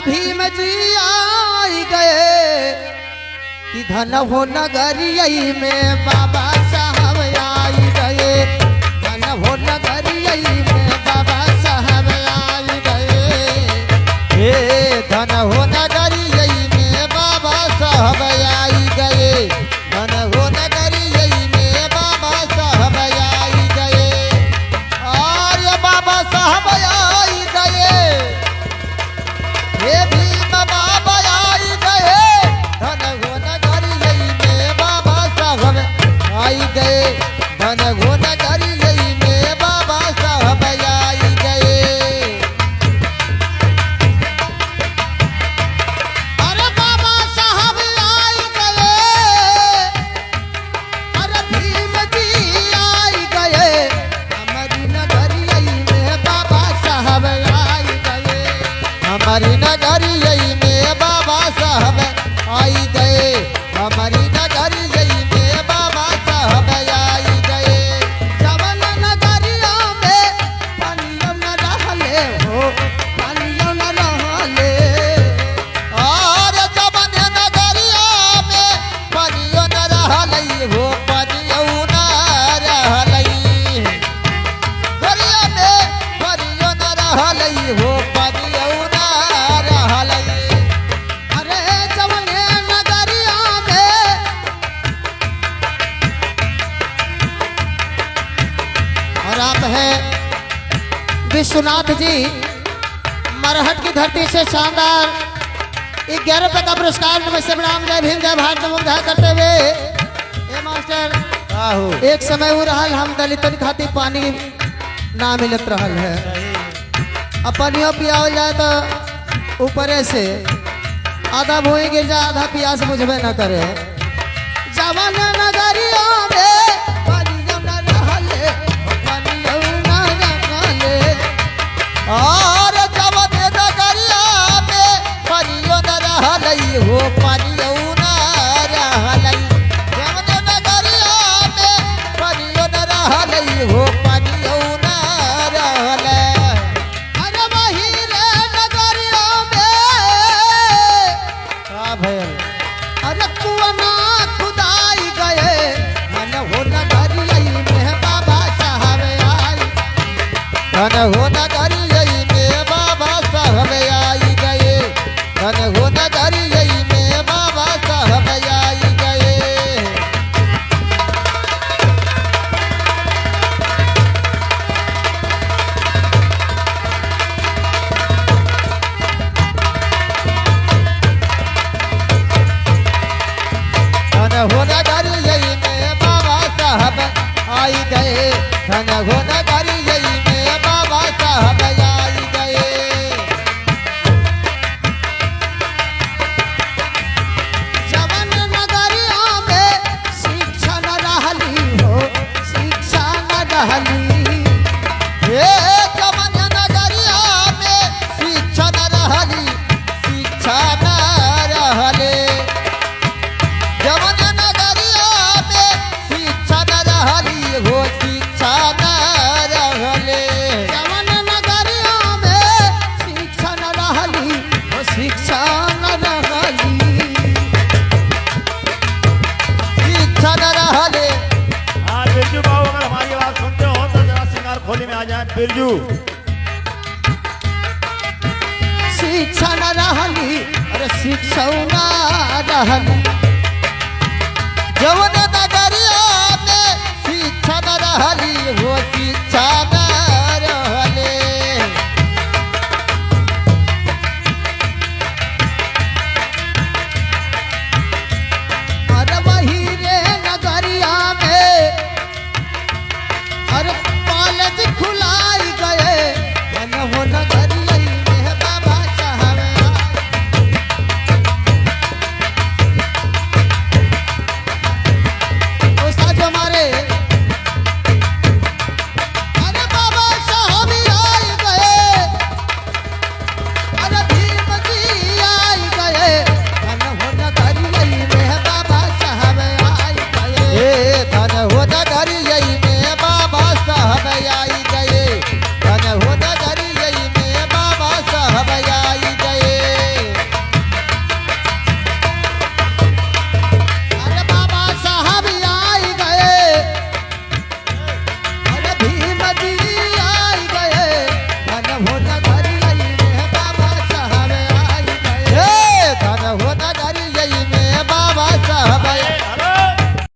भीम जी आई गए कि धन हो नगरियई में बाबा साहब आई गए। धन हो नगरियई में बाबा साहब आई गए। हे धन हो नगरियई में बाबा साहब आई गए। धन हो नगरियई में बाबा साहब आई गए। और बाबा साहब आई गए। हे भीम बाबा आई गए। धन हो नगरियई में बाबा साहब आई गए। धन हो नगरियई में बाबा साहब आई गए। अरे बाबा साहब आई गए। अरे भीम जी आई गए। हमारी नगरियई में बाबा साहब आई गए। हमारी नगरियई में बाबा साहब आई गए। हमारी नगरियई में बाबा साहब आई गए। जवन नगरिया में पानियों न रहले हो, पानियों न रहले। और जवन नगरिया में पानियों न रहले हो, पानियों न रहले। दरिया में पानियों न रहले हो, पानियों न रहले। अरे जवन नगरिया में और आप हैं विश्वनाथ जी मरहट की धरती से शानदार 11 रुपए का पुरस्कार। नमस्ते प्रणाम जय भीम जय भारत नमो बुधाय करते हुए ए मास्टर एक समय वो रहल हम दलितन खातिर पानी ना मिलत रहल है। अब पानियों पियावल जाए तो ऊपरे से आधा भूई गिर जाए आधा प्यास बुझबे न करे। जवन नगरिया में पानियों न रहले, पानियों न रहले। और जवन नगरिया में पानियों न रहले हो, पानियों न रहले। जवन नगरिया में पानियों न रहले हो, पानियों न रहले। अरे वही रे नगरिया में का भयल। अरे कुआं खुदाई गए। धन हो नगरियई में बाबा साहब आई। धन हो नगरियई में बाबा साहब आई गए। धन हो नगरियई में बाबा साहब आई गए। धन हो नगरियई में बाबा साहब आई गए। धन हो नगरियई में बाबा साहब आई गए। जवन नगरिया में शिक्षा न रहली हो, शिक्षा न रहली। हे जवन नगरिया में शिक्षा न रहली, शिक्षा न रहले। जवन नगरिया में शिक्षा न रहली हो, शिक्षा न रहले। जवन नगरिया में शिक्षा न रहली हो, शिक्षा न रहली। शिक्षा न रहले। आज बिरजू बाबू अगर हमारी आवाज सुनते हो तो जरा सिंगार खोली में आ जाए बिरजू। शिक्षा न रहली। अरे शिक्षा न रहली। जवन नगरिया में शिक्षा न रहली हो, शिक्षा न